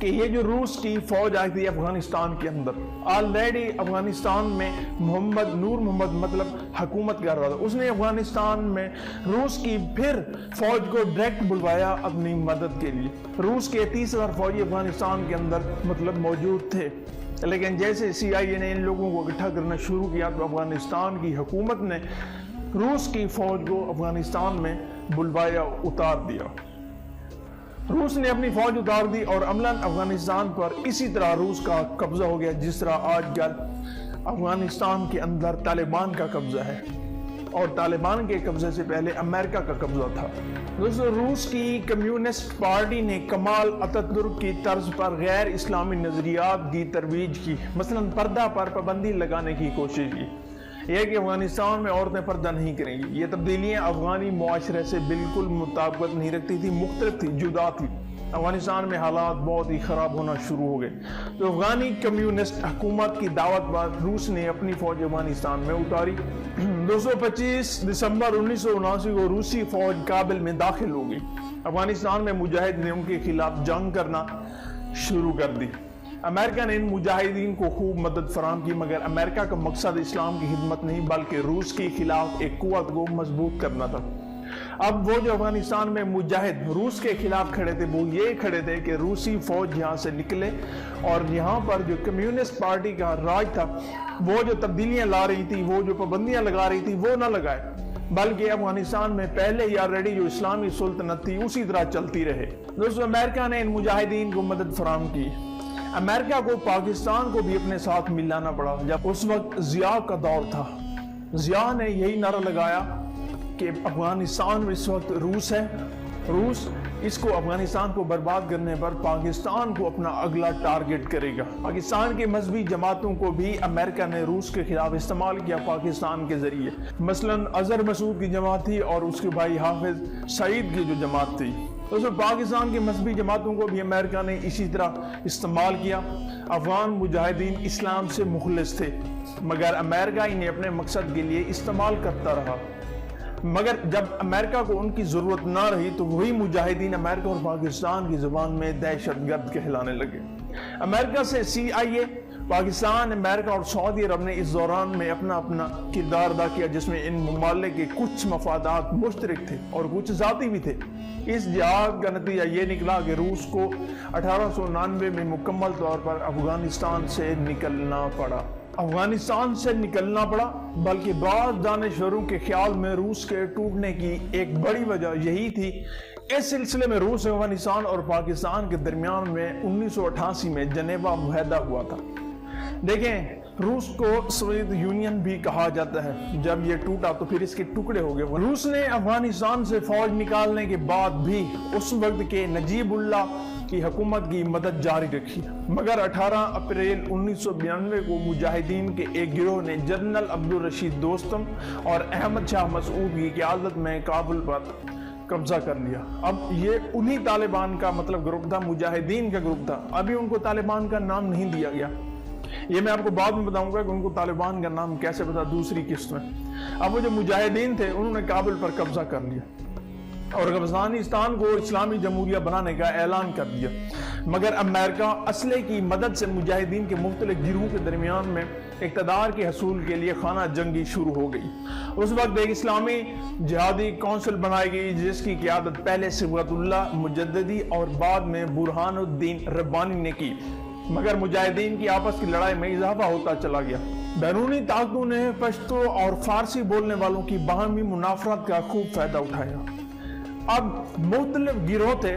کہ یہ جو روس کی فوج آئی تھی افغانستان کے اندر، آلریڈی افغانستان میں نور محمد مطلب حکومت کر رہا تھا، اس نے افغانستان میں روس کی پھر فوج کو ڈائریکٹ بلوایا اپنی مدد کے لیے۔ روس کے 30,000 فوجی افغانستان کے اندر مطلب موجود تھے، لیکن جیسے CIA نے ان لوگوں کو اکٹھا کرنا شروع کیا تو افغانستان کی حکومت نے روس کی فوج کو افغانستان میں بلوایا، اتار دیا۔ روس نے اپنی فوج اتار دی اور عملاً افغانستان پر اسی طرح روس کا قبضہ ہو گیا جس طرح آج کل افغانستان کے اندر طالبان کا قبضہ ہے، اور طالبان کے قبضے سے پہلے امریکہ کا قبضہ تھا۔ دوستو، روس کی کمیونسٹ پارٹی نے کمال اتاتürک کی طرز پر غیر اسلامی نظریات کی ترویج کی، مثلاً پردہ پر پابندی لگانے کی کوشش کی، یہ کہ افغانستان میں عورتیں پردہ نہیں کریں گی۔ یہ تبدیلیاں افغانی معاشرے سے بالکل مطابقت نہیں رکھتی تھی، مختلف تھی، جدا تھی۔ افغانستان میں حالات بہت ہی خراب ہونا شروع ہو گئے تو افغانی کمیونسٹ حکومت کی دعوت پر روس نے اپنی فوج افغانستان میں اتاری۔ 25 دسمبر 1979 کو روسی فوج کابل میں داخل ہو گئی۔ افغانستان میں مجاہد نے ان کے خلاف جنگ کرنا شروع کر دی۔ امریکہ نے ان مجاہدین کو خوب مدد فراہم کی، مگر امریکہ کا مقصد اسلام کی خدمت نہیں بلکہ روس کے خلاف ایک قوت کو مضبوط کرنا تھا۔ اب وہ جو افغانستان میں مجاہد روس کے خلاف کھڑے تھے وہ یہ کھڑے تھے کہ روسی فوج یہاں سے نکلے اور یہاں پر جو کمیونسٹ پارٹی کا راج تھا، وہ جو تبدیلیاں لا رہی تھی، وہ جو پابندیاں لگا رہی تھی، وہ نہ لگائے، بلکہ افغانستان میں پہلے ہی آلریڈی جو اسلامی سلطنت تھی اسی طرح چلتی رہے۔ دوستو، امریکہ نے ان مجاہدین کو مدد فراہم کی۔ امریکہ کو پاکستان کو بھی اپنے ساتھ ملانا پڑا۔ جب اس وقت ضیاء کا دور تھا، ضیاء نے یہی نعرہ لگایا کہ افغانستان میں اس وقت روس ہے، روس اس کو افغانستان کو برباد کرنے پر پاکستان کو اپنا اگلا ٹارگٹ کرے گا۔ پاکستان کے مذہبی جماعتوں کو بھی امریکہ نے روس کے خلاف استعمال کیا پاکستان کے ذریعے، مثلاً اظہر مسعود کی جماعت تھی اور اس کے بھائی حافظ سعید کی جو جماعت تھی، تو پاکستان کی مذہبی جماعتوں کو بھی امریکہ نے اسی طرح استعمال کیا۔ افغان مجاہدین اسلام سے مخلص تھے، مگر امریکہ انہیں اپنے مقصد کے لیے استعمال کرتا رہا۔ مگر جب امریکہ کو ان کی ضرورت نہ رہی تو وہی مجاہدین امریکہ اور پاکستان کی زبان میں دہشت گرد کہلانے لگے۔ امریکہ سے CIA، پاکستان، امریکہ اور سعودی عرب نے اس دوران میں اپنا کردار ادا کیا، جس میں ان ممالک کے کچھ مفادات مشترک تھے اور کچھ ذاتی بھی تھے۔ اس جہاد کا نتیجہ یہ نکلا کہ روس کو 1899 میں مکمل طور پر افغانستان سے نکلنا پڑا۔ بلکہ بعض دانشوروں کے خیال میں روس کے ٹوٹنے کی ایک بڑی وجہ یہی تھی۔ اس سلسلے میں روس، افغانستان اور پاکستان کے درمیان میں 1988 میں جنیوا معاہدہ ہوا تھا۔ دیکھیں، روس کو سوویت یونین بھی کہا جاتا ہے۔ جب یہ ٹوٹا تو پھر اس کے ٹکڑے ہو گئے۔ روس نے افغانستان سے فوج نکالنے کے بعد بھی اس وقت کے نجیب اللہ کی حکومت کی مدد جاری رکھی، مگر 18 اپریل 1992 کو مجاہدین کے ایک گروہ نے جنرل عبدالرشید دوستم اور احمد شاہ مسعود کی قیادت میں کابل پر قبضہ کر لیا۔ اب یہ انہی طالبان کا گروپ تھا، مجاہدین کا گروپ تھا۔ ابھی ان کو طالبان کا نام نہیں دیا گیا، یہ میں آپ کو بعد میں بتاؤں گا کہ ان کو طالبان کا نام کیسے پتا دوسری قسط میں۔ اب وہ جو مجاہدین تھے انہوں نے کابل پر قبضہ کر لیا اور افغانستان کو اسلامی جمہوریہ بنانے کا اعلان کر دیا، مگر امریکہ اسلحے کی مدد سے مجاہدین کے مختلف گروہوں کے درمیان میں اقتدار کے حصول کے لیے خانہ جنگی شروع ہو گئی۔ اس وقت ایک اسلامی جہادی کونسل بنائی گئی جس کی قیادت پہلے صبغت اللہ مجددی اور بعد میں برہان الدین ربانی نے کی، مگر مجاہدین کی آپس کی لڑائی میں اضافہ ہوتا چلا گیا۔ بیرونی طاقتوں نے پشتو اور فارسی بولنے والوں کی باہمی منافرت کا خوب فائدہ اٹھایا۔ اب مختلف گروہ تھے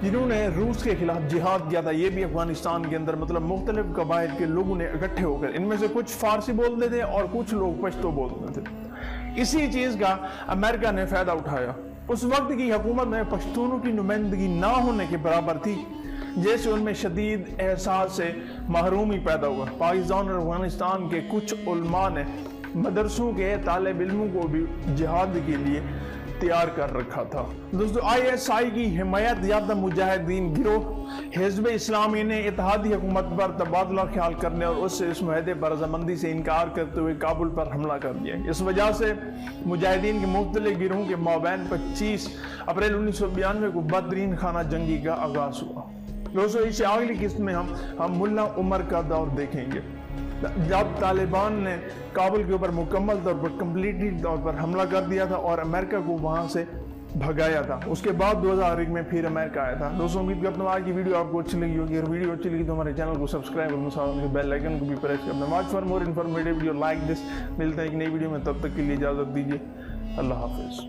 جنہوں نے روس کے خلاف جہاد کیا تھا، یہ بھی افغانستان کے اندر مختلف قبائل کے لوگوں نے اکٹھے ہو کر، ان میں سے کچھ فارسی بولتے تھے اور کچھ لوگ پشتو بولتے تھے۔ اسی چیز کا امریکہ نے فائدہ اٹھایا۔ اس وقت کی حکومت میں پشتونوں کی نمائندگی نہ ہونے کے برابر تھی، جیسے ان میں شدید احساس سے محرومی پیدا ہوا۔ پاکستان اور افغانستان کے کچھ علماء نے مدرسوں کے طالب علموں کو بھی جہاد کے لیے تیار کر رکھا تھا۔ دوستو، ISI کی حمایت یافتہ مجاہدین گروہ حزب اسلامی نے اتحادی حکومت پر تبادلہ خیال کرنے اور اس سے اس معاہدے پر رضامندی سے انکار کرتے ہوئے کابل پر حملہ کر دیا۔ اس وجہ سے مجاہدین کے مختلف گروہوں کے مابین 25 اپریل 1992 کو بدترین خانہ جنگی کا آغاز ہوا۔ دوستوں اس سے اگلی قسط میں ہم ملا عمر کا دور دیکھیں گے، جب طالبان نے کابل کے اوپر مکمل طور پر کمپلیٹلی طور پر حملہ کر دیا تھا اور امریکہ کو وہاں سے بھگایا تھا۔ اس کے بعد 2001 میں پھر امریکہ آیا تھا۔ دوستوں امید کرتا ہوں آج کی ویڈیو آپ کو اچھی لگی ہوگی، اور ویڈیو اچھی لگی تو ہمارے چینل کو سبسکرائب اور ساتھ میں بیل آئیکن کو بھی پریس کرنا۔ Watch for more informative video like this. ملتے ہیں ایک نئی ویڈیو میں، تب تک کے لیے اجازت دیجیے، اللہ حافظ۔